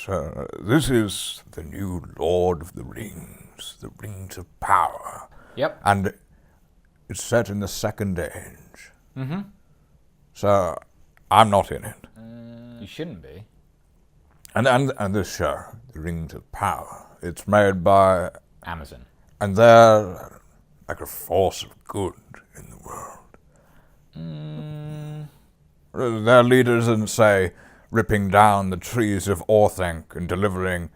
Sir, this is the new Lord of the Rings, the Rings of Power. Yep. And it's set in the Second Age. Mm-hmm. So I'm not in it. You shouldn't be. And this show, the Rings of Power, it's made by Amazon. And they're like a force of good in the world. Their leaders in, say, ripping down the trees of Orthanc and delivering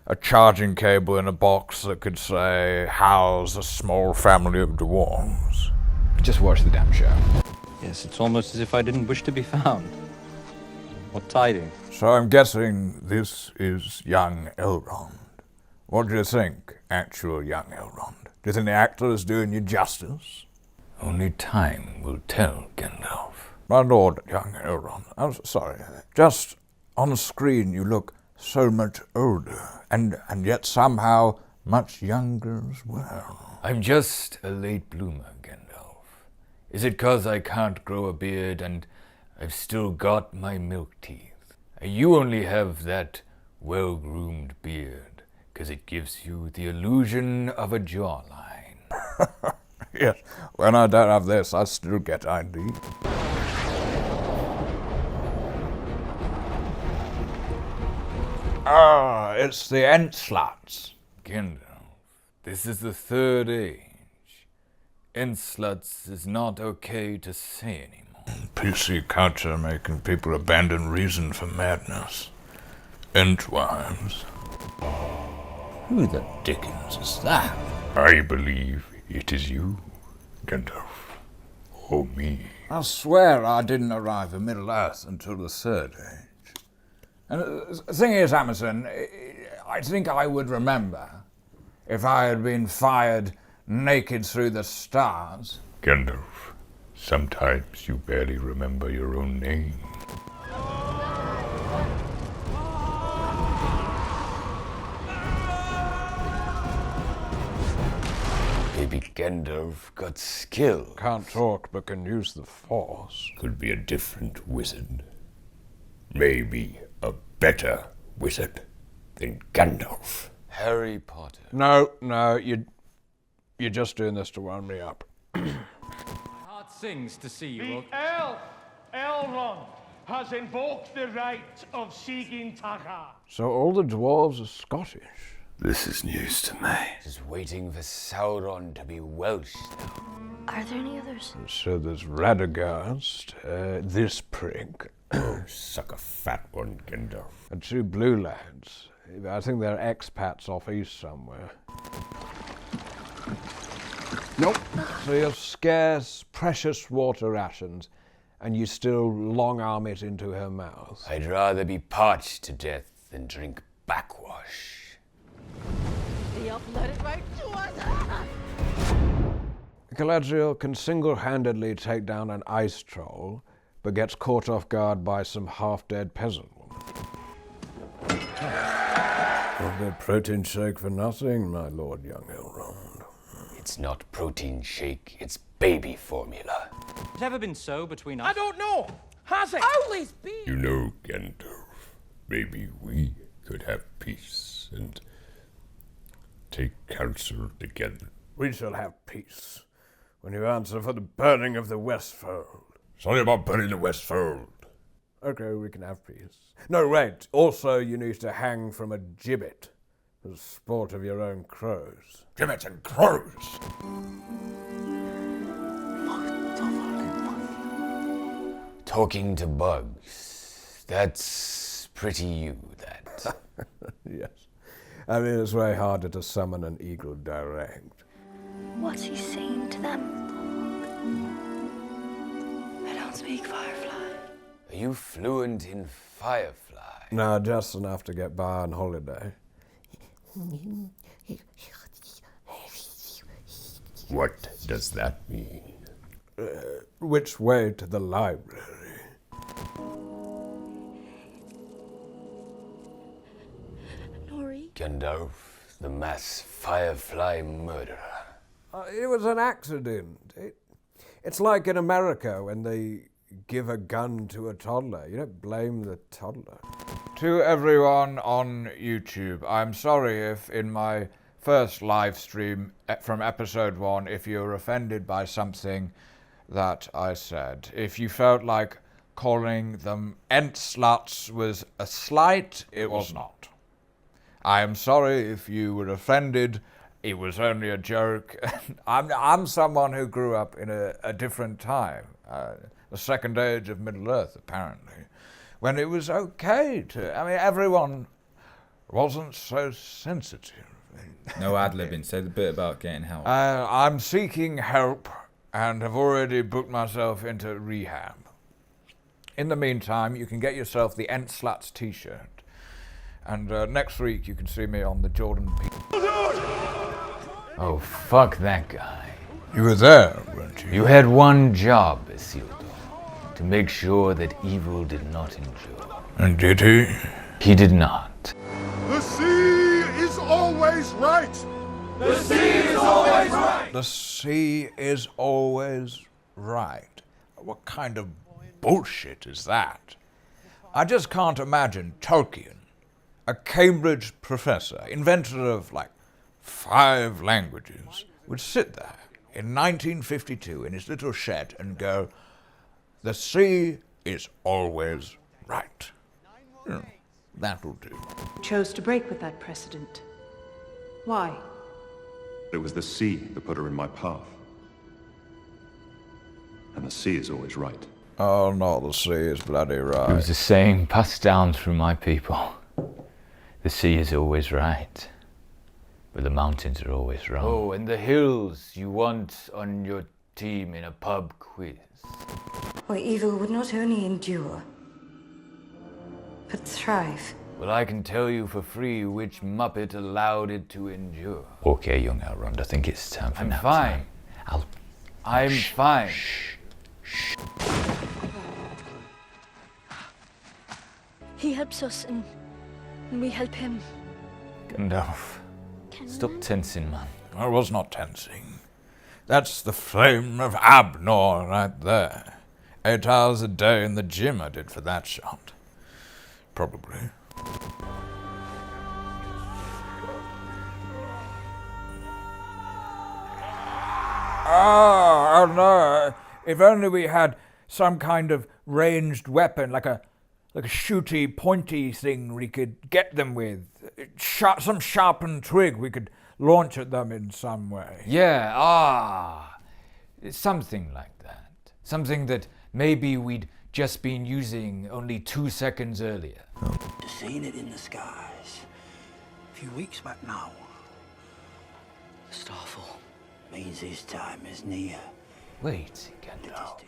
a charging cable in a box that could, say, house a small family of dwarves. Just watch the damn show. Yes, it's almost as if I didn't wish to be found. What tidings? So I'm guessing this is young Elrond. What do you think, actual young Elrond? Do you think the actor is doing you justice? Only time will tell, Gandalf. My lord, young Elrond, I'm sorry. Just on the screen you look so much older, and yet somehow much younger as well. I'm just a late bloomer, Gandalf. Is it 'cause I can't grow a beard and I've still got my milk teeth? You only have that well-groomed beard, 'cause it gives you the illusion of a jawline. Yes, when I don't have this, I still get ID. Ah, it's the Ensluts. Gandalf, this is the Third Age. Ensluts is not okay to say anymore. PC culture making people abandon reason for madness. Entwives. Who the dickens is that? I believe it is you, Gandalf. Or me. I swear I didn't arrive in Middle-earth until the Third Age. And the thing is, Amazon, I think I would remember if I had been fired naked through the stars. Gandalf, sometimes you barely remember your own name. Maybe Gandalf got skill. Can't talk but can use the Force. Could be a different wizard. Maybe a better wizard than Gandalf. Harry Potter. No, you're just doing this to wound me up. My heart sings to see you. The elf, Elrond, has invoked the right of Sigyn Tagar. So all the dwarves are Scottish. This is news to me. Just waiting for Sauron to be Welsh now. Are there any others? So there's Radagast, this prig, Oh, suck a fat one, Gandalf. and two blue lads. I think they're expats off east somewhere. Nope. So you have scarce, precious water rations, and you still long-arm it into her mouth. I'd rather be parched to death than drink backwash. The elf let it right to us! Galadriel can single-handedly take down an ice troll, but gets caught off guard by some half-dead peasant woman. Not a protein shake for nothing, my lord, young Elrond. It's not protein shake, it's baby formula. Has it ever been so between us? I don't know. Has it? Always be! You know, Gandalf, maybe we could have peace and take counsel together. We shall have peace when you answer for the burning of the Westfold. Sorry about burning the Westfold. Okay, we can have peace. No, wait. Also, you need to hang from a gibbet as sport of your own crows. Gibbets and crows! Talking to bugs. That's pretty you, that. Yes. I mean, it's way harder to summon an eagle direct. What's he saying to them? I don't speak Firefly. Are you fluent in Firefly? No, just enough to get by on holiday. What does that mean? Which way to the library? Nori? Gandalf, the mass Firefly murderer. It was an accident. It's like in America when they give a gun to a toddler. You don't blame the toddler. To everyone on YouTube, I'm sorry if in my first live stream from episode 1, if you were offended by something that I said. If you felt like calling them ent-sluts was a slight, it was not. I am sorry if you were offended. It was only a joke. I'm someone who grew up in a different time, the second age of Middle Earth, apparently, when it was okay to. I mean, everyone wasn't so sensitive. No ad-libbing. Say the bit about getting help. I'm seeking help and have already booked myself into rehab. In the meantime, you can get yourself the Ent-Sluts t-shirt. And next week you can see me on the Jordan Peele. Oh, fuck that guy. You were there, weren't you? You had one job, Isildur, to make sure that evil did not endure. And did he? He did not. The sea is always right. The sea is always right. The sea is always right. What kind of bullshit is that? I just can't imagine Tolkien, a Cambridge professor, inventor of like 5 languages, would sit there in 1952 in his little shed and go, the sea is always right. That'll do. Chose to break with that precedent. Why? It was the sea that put her in my path. And the sea is always right. Oh, no, the sea is bloody right. It was a saying passed down through my people. The sea is always right, but the mountains are always wrong. Oh, and the hills you want on your team in a pub quiz. Where evil would not only endure, but thrive. Well, I can tell you for free which Muppet allowed it to endure. Okay, young Elrond, I think it's time for nap time. I'm fine. He helps us and we help him. Gandalf, stop tensing, man. I was not tensing. That's the flame of Abnor right there. 8 hours a day in the gym I did for that shot. Probably. Oh no! If only we had some kind of ranged weapon, like a shooty, pointy thing we could get them with. Some sharpened twig we could launch at them in some way. Yeah, something like that. Something that maybe we'd just been using only 2 seconds earlier. Seen it in the skies. A few weeks back now. Starfall means his time is near. Wait, Gandalf.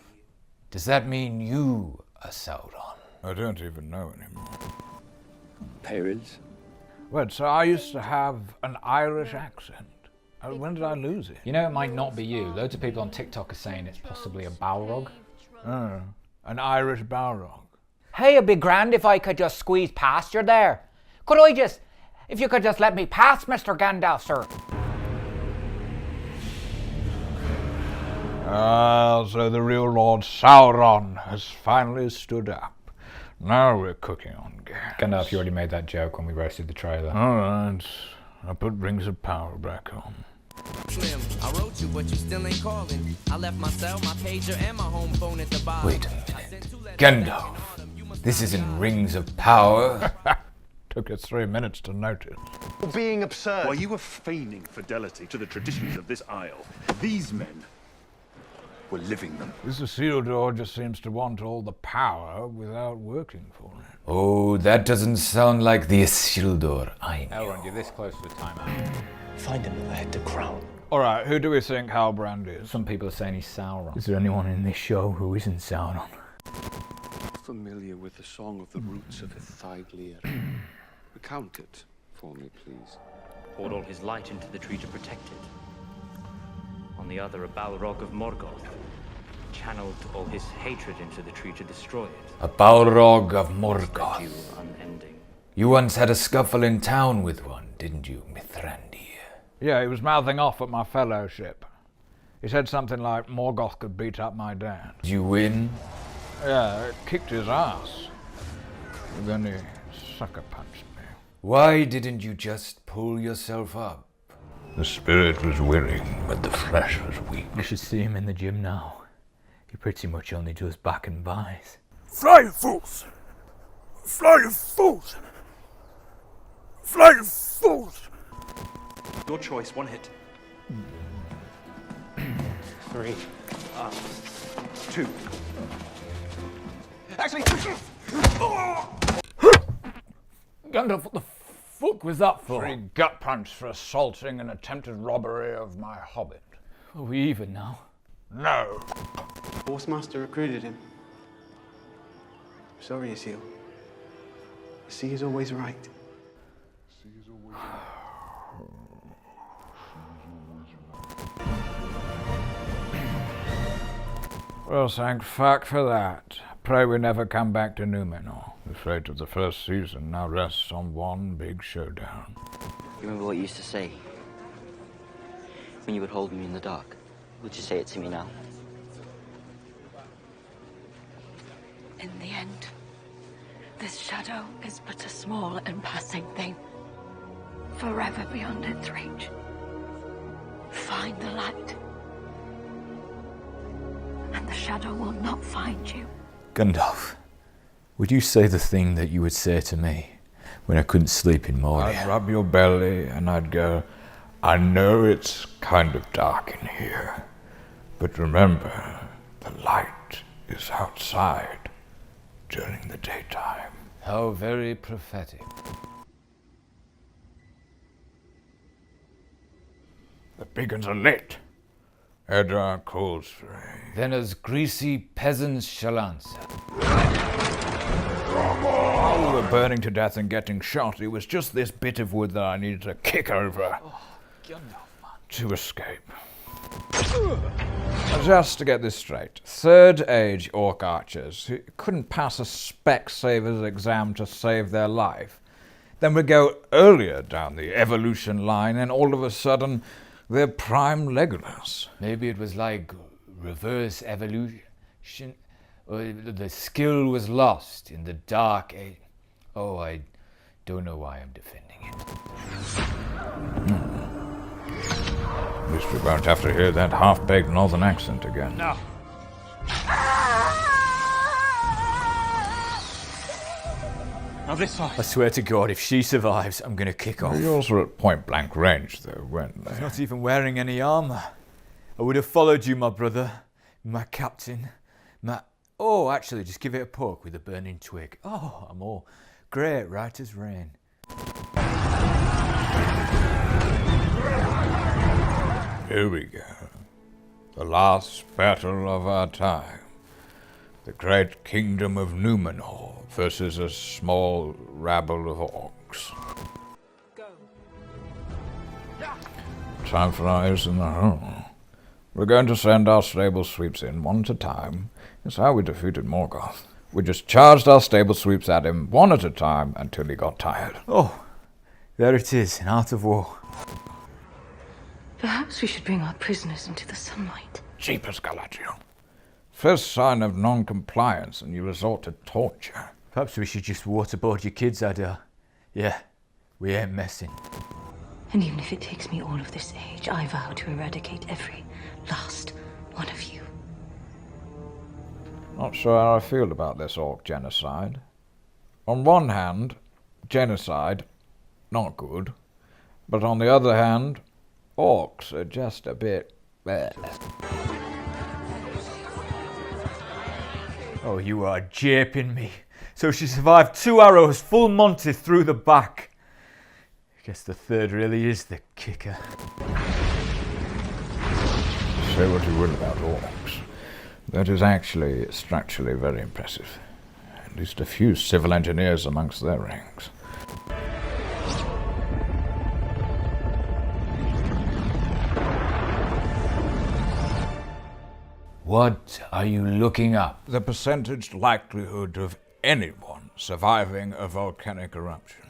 Does that mean you are Sauron? I don't even know anymore. Perils. Wait, so I used to have an Irish accent. When did I lose it? You know, it might not be you. Loads of people on TikTok are saying it's possibly a Balrog. Oh, an Irish Balrog. Hey, it'd be grand if I could just squeeze past you there. If you could just let me pass, Mr. Gandalf, sir. So the real Lord Sauron has finally stood up. Now we're cooking on gas. Gandalf, you already made that joke when we roasted the trailer. Alright, I put Rings of Power back on. Slim, I wrote you, but you still ain't calling. I left my cell, my pager, and my home phone at the bottom. Wait a minute. Gandalf, this isn't Rings of Power. Took us 3 minutes to notice. Being absurd. While you were feigning fidelity to the traditions of this isle, these men were living them. This Isildur just seems to want all the power without working for it. Oh, that doesn't sound like the Isildur I know. Elrond, you're this close to a timeout. Find another head to crown. Alright, who do we think Halbrand is? Some people are saying he's Sauron. Is there anyone in this show who isn't Sauron? Familiar with the Song of the Roots of Ithaglir. Recount it for me, please. Poured all his light into the tree to protect it. On the other, a Balrog of Morgoth channeled all his hatred into the tree to destroy it. A Balrog of Morgoth. You unending. You once had a scuffle in town with one, didn't you, Mithrandir? Yeah, he was mouthing off at my fellowship. He said something like Morgoth could beat up my dad. Did you win? Yeah, it kicked his ass. But then he sucker punched me. Why didn't you just pull yourself up? The spirit was willing, but the flesh was weak. You should see him in the gym now. He pretty much only does back and buys. Fly, you fools! Fly, you fools! Fly, you fools! Your choice, one hit. 3. 2. Actually... Gandalf, what the fuck was that for? 3 gut punch for assaulting and attempted robbery of my hobbit. Are we even now? No. Forcemaster recruited him. Sorry, Isil. The sea is always right. Well, thank fuck for that. Pray we never come back to Numenor. The fate of the first season now rests on one big showdown. You remember what you used to say? When you would hold me in the dark. Would you say it to me now? In the end, this shadow is but a small and passing thing, forever beyond its reach. Find the light, and the shadow will not find you. Gandalf, would you say the thing that you would say to me when I couldn't sleep in Moria? I'd rub your belly and I'd go, I know it's kind of dark in here, but remember, the light is outside during the daytime. How very prophetic. The beacons are lit. Edda calls for aid. Then as greasy peasants shall answer. While we were burning to death and getting shot, it was just this bit of wood that I needed to kick over to escape. Just to get this straight, third age orc archers who couldn't pass a spec saver's exam to save their life, then would go earlier down the evolution line and all of a sudden they're prime Legolas. Maybe it was like reverse evolution, or the skill was lost in the dark age. Oh, I don't know why I'm defending it. At least we won't have to hear that half-baked northern accent again. No. Now this side. I swear to God, if she survives, I'm gonna kick off. Yours were at point-blank range, though, weren't they? I'm not even wearing any armor. I would have followed you, my brother, my captain, my... Oh, actually, just give it a poke with a burning twig. Oh, I'm all great, right as rain. Here we go. The last battle of our time. The great kingdom of Numenor versus a small rabble of orcs. Time flies in the hole. We're going to send our stable sweeps in one at a time. It's how we defeated Morgoth. We just charged our stable sweeps at him one at a time until he got tired. Oh, there it is, an art of war. Perhaps we should bring our prisoners into the sunlight. Jeepers, Galadriel. First sign of non-compliance and you resort to torture. Perhaps we should just waterboard your kids, Ada. Yeah, we ain't messing. And even if it takes me all of this age, I vow to eradicate every last one of you. Not sure how I feel about this orc genocide. On one hand, genocide, not good. But on the other hand, orcs are just a bit... bleh. Oh, you are japing me. So she survived 2 arrows, full Monty through the back. I guess the third really is the kicker. Say what you will about orcs. That is actually structurally very impressive. At least a few civil engineers amongst their ranks. What are you looking up? The percentage likelihood of anyone surviving a volcanic eruption.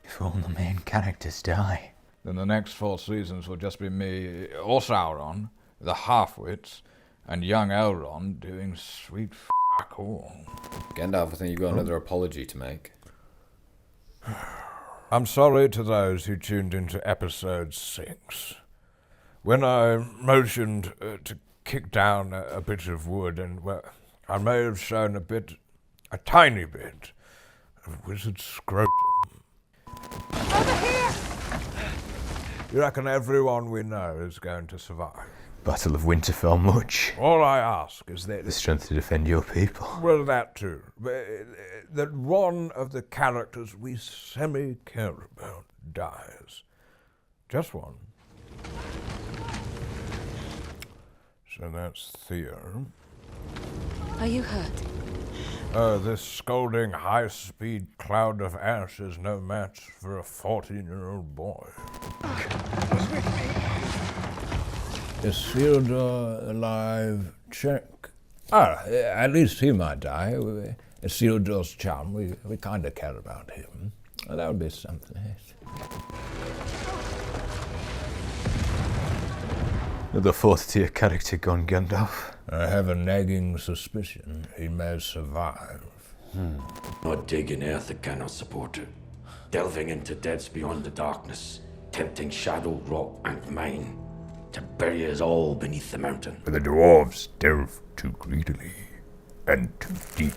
If all the main characters die. Then the next 4 seasons will just be me or Sauron, the half-wits, and young Elrond doing sweet fuck all. Gandalf, I think you've got another apology to make. I'm sorry to those who tuned into episode 6. When I motioned to kick down a bit of wood, and well, I may have shown a tiny bit of wizard scrotum. Over here! You reckon everyone we know is going to survive? Battle of Winterfell much? All I ask is that... The strength to defend your people. Well, that too. That one of the characters we semi-care about dies. Just one. So that's Theo. Are you hurt? This scolding high-speed cloud of ash is no match for a 14-year-old boy. Is Theodore alive? Check. At least he might die. It's Theodore's chum. We kind of care about him. That would be something. Another fourth-tier character gone, Gandalf. I have a nagging suspicion he may survive. Not digging earth that cannot support it. Delving into depths beyond the darkness. Tempting shadow, rock, and mine. To bury us all beneath the mountain. But the dwarves delve too greedily and too deep.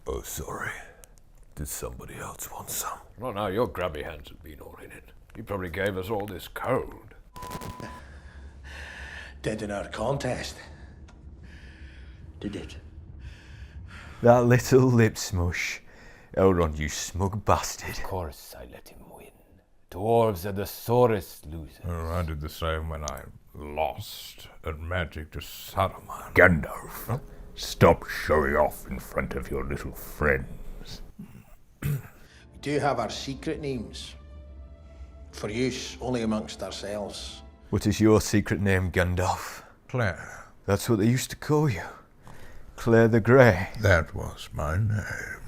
Oh, sorry. Did somebody else want some? Well, now your grubby hands have been all in it. You probably gave us all this code. Dead in our contest. Did it? That little lip smush. Elrond, you smug bastard. Of course I let him win. Dwarves are the sorest losers. Oh, I did the same when I lost at Magic to Saruman. Gandalf, stop showing off in front of your little friends. We do have our secret names. For use only amongst ourselves. What is your secret name, Gandalf? Claire. That's what they used to call you. Claire the Grey. That was my name.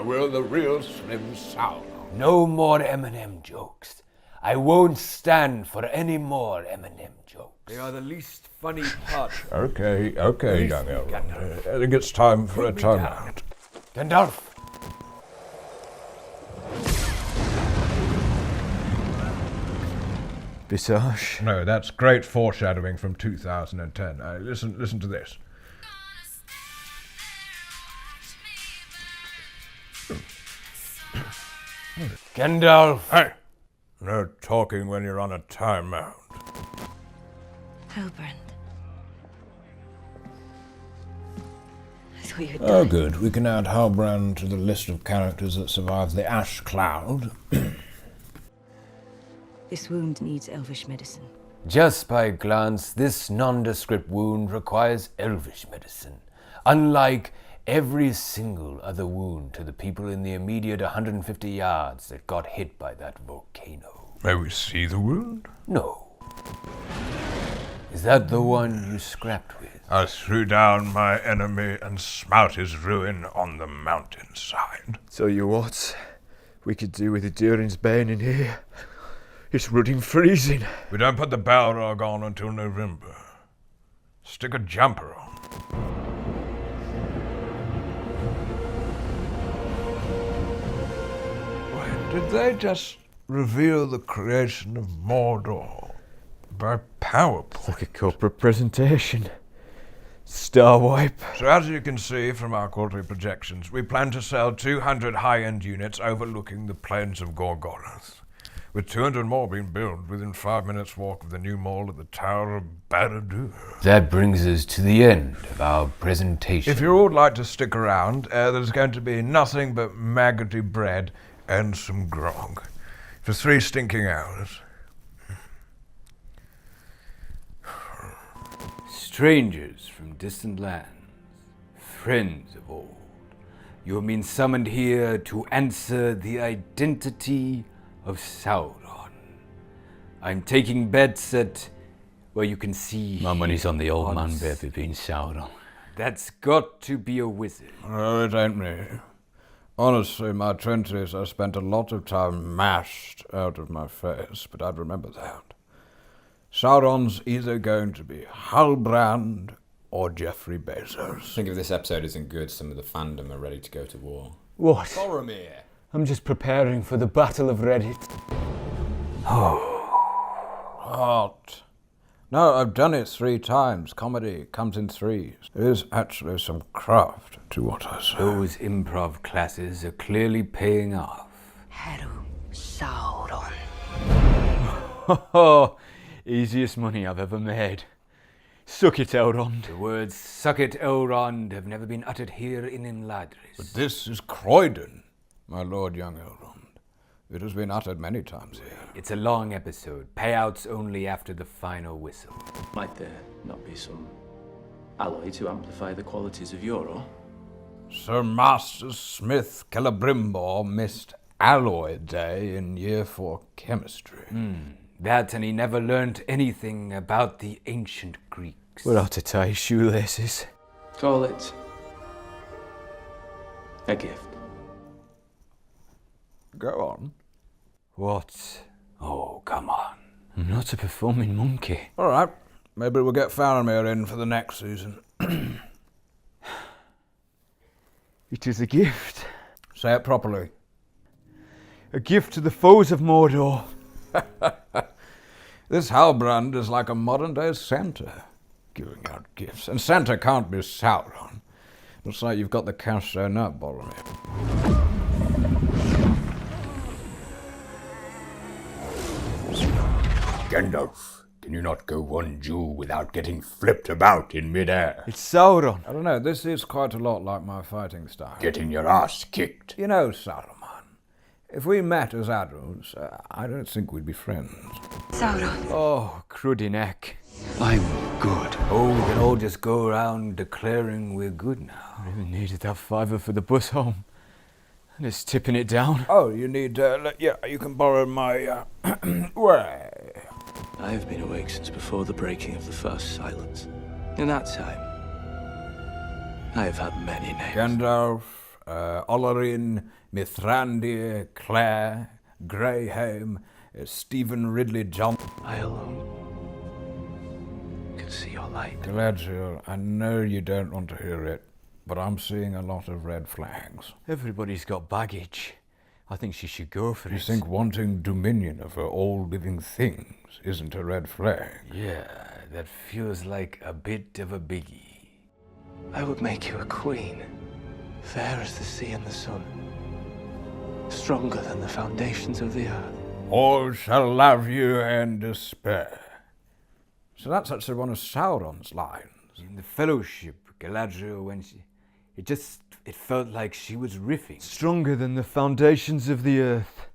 Will the real Slim Sauron? No more M&M jokes. I won't stand for any more M&M jokes. They are the least funny part. Okay, young Elrond. I think it's time for a timeout. Gandalf! Visage? No, that's great foreshadowing from 2010. Listen to this. Gandalf! Hey! No talking when you're on a timeout. Halbrand. I thought you had Oh, died. good. We can add Halbrand to the list of characters that survived the ash cloud. This wound needs elvish medicine. Just by glance, this nondescript wound requires elvish medicine. Unlike every single other wound to the people in the immediate 150 yards that got hit by that volcano. May we see the wound? No. Is that the one you scrapped with? I threw down my enemy and smote his ruin on the mountainside. Tell you what, we could do with a Durin's Bane in here. It's running freezing. We don't put the Balrog on until November. Stick a jumper on. Wait, did they just reveal the creation of Mordor by PowerPoint? It's like a corporate presentation. Star wipe. So as you can see from our quarterly projections, we plan to sell 200 high-end units overlooking the plains of Gorgoroth, with 200 more being built within 5 minutes walk of the new mall at the Tower of Barad-dûr. That brings us to the end of our presentation. If you would like to stick around, there's going to be nothing but maggoty bread and some grog for 3 stinking hours. Strangers from distant lands, friends of old, you have been summoned here to answer the identity of Sauron. I'm taking bets at where you can see... My money's on the old man, baby, being Sauron. That's got to be a wizard. Oh, it ain't me. Honestly, my 20s I spent a lot of time mashed out of my face, but I'd remember that. Sauron's either going to be Halbrand or Jeffrey Bezos. I think if this episode isn't good, some of the fandom are ready to go to war. What? Boromir. I'm just preparing for the Battle of Reddit. Halt. No, I've done it 3 times. Comedy comes in 3s. There is actually some craft to what I say. Those improv classes are clearly paying off. Sauron. Oh, easiest money I've ever made. Suck it, Elrond. The words "suck it, Elrond" have never been uttered here in Imladris. But this is Croydon, my lord young Elrond. It has been uttered many times here. It's a long episode. Payouts only after the final whistle. Might there not be some alloy to amplify the qualities of your ore? Sir Master Smith Celebrimbor missed alloy day in year 4 chemistry. That, and he never learnt anything about the ancient Greeks. We're out to tie his shoelaces. Call it a gift. Go on. What? Oh, come on. I'm not a performing monkey. All right. Maybe we'll get Faramir in for the next season. It is a gift. Say it properly. A gift to the foes of Mordor. This Halbrand is like a modern-day Santa, giving out gifts. And Santa can't be Sauron. Looks like you've got the cash sewn up, Boromir. Gandalf, can you not go one jewel without getting flipped about in midair? It's Sauron. I don't know, this is quite a lot like my fighting style. Getting your ass kicked. You know, Saruman, if we met as adults, I don't think we'd be friends. Sauron. Oh, cruddy neck. I'm good. Oh, we can all just go around declaring we're good now. I really needed that $5 for the bus home. And it's tipping it down. Oh, you need, yeah, you can borrow my, way. I have been awake since before the breaking of the first silence. In that time, I have had many names. Gandalf, Oloryn, Mithrandir, Claire, Greyheim, Stephen Ridley Johnson. I alone can see your light. Galadriel, I know you don't want to hear it, but I'm seeing a lot of red flags. Everybody's got baggage. I think she should go for it. You think wanting dominion over all living things isn't a red flag? Yeah, that feels like a bit of a biggie. I would make you a queen, fair as the sea and the sun, stronger than the foundations of the earth. All shall love you and despair. So that's actually one of Sauron's lines. In the Fellowship, Galadriel, when it felt like she was riffing. Stronger than the foundations of the earth.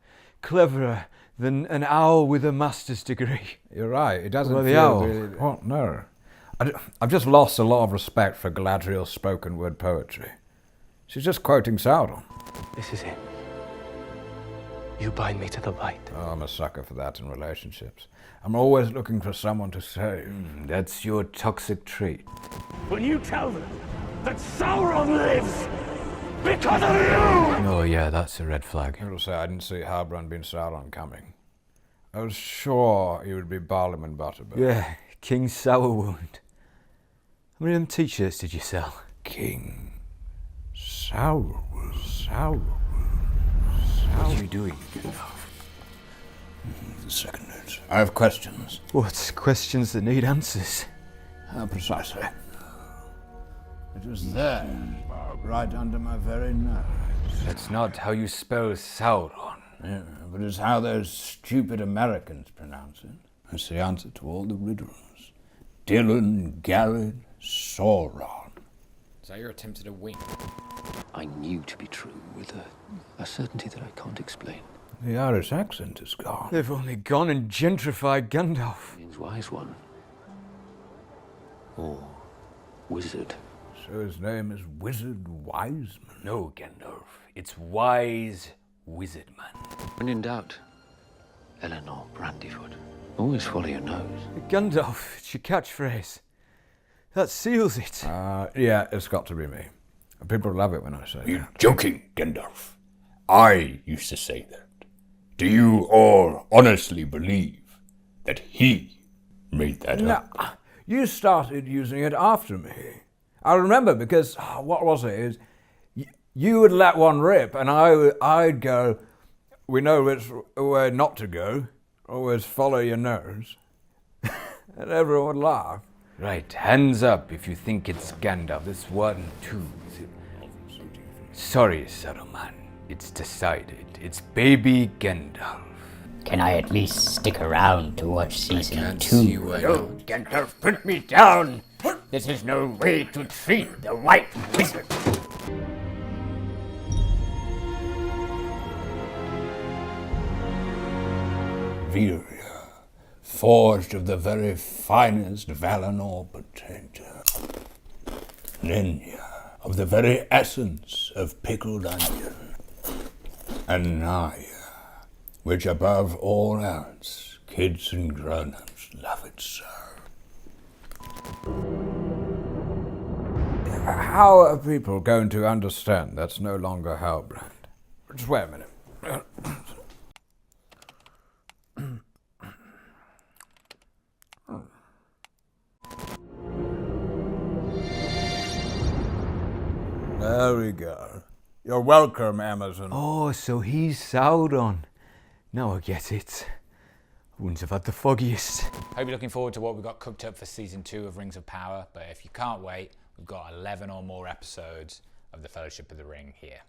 Cleverer than an owl with a master's degree. You're right, it doesn't Well, the feel owl. really... What? No. I've just lost a lot of respect for Galadriel's spoken word poetry. She's just quoting Sauron. This is it. You bind me to the light. Oh, I'm a sucker for that in relationships. I'm always looking for someone to save. That's your toxic trait. When you tell them that Sauron lives because of you! Oh yeah, that's a red flag. I will say I didn't see Halbrand being Sauron coming. I was sure he would be Barlim and Butterbur. Yeah, King Sourwound. How many of them t-shirts did you sell? King Sourwound. What are you doing, Gandalf? The second note. I have questions. What? Questions that need answers? How precisely? It was there, right under my very nose. That's not how you spell Sauron. Yeah, but it's how those stupid Americans pronounce it. That's the answer to all the riddles. Dylan, Garrett, Sauron. Is that your attempt at a wink? I knew to be true with a certainty that I can't explain. The Irish accent is gone. They've only gone and gentrified Gandalf. Means wise one. Or wizard. So his name is Wizard Wiseman. No, Gandalf. It's Wise Wizardman. When in doubt, Eleanor Brandyfoot. Always follow your nose. Gandalf, it's your catchphrase. That seals it. Yeah, it's got to be me. People love it when I say You're that. joking, Gandalf. I used to say that. Do you all honestly believe that he made that up? you started using it after me. I remember because, what was it? You would let one rip and I'd go, we know which way not to go, always follow your nose. And everyone would laugh. Right, hands up if you think it's Gandalf. This one, too. Sorry, Saruman. It's decided. It's baby Gandalf. Can I at least stick around to watch season 2? Oh, Gandalf, put me down! This is no way to treat the White Wizard! Viria, forged of the very finest Valinor potato. Lenya, of the very essence of pickled onion. And Naya, which above all else, kids and grown-ups love it so. How are people going to understand that's no longer Hellbrand? Just wait a minute. There we go. You're welcome, Amazon. Oh, so he's Sauron. Now I get it. I wouldn't have had the foggiest. Hope you're looking forward to what we've got cooked up for season 2 of Rings of Power, but if you can't wait, we've got 11 or more episodes of the Fellowship of the Ring here.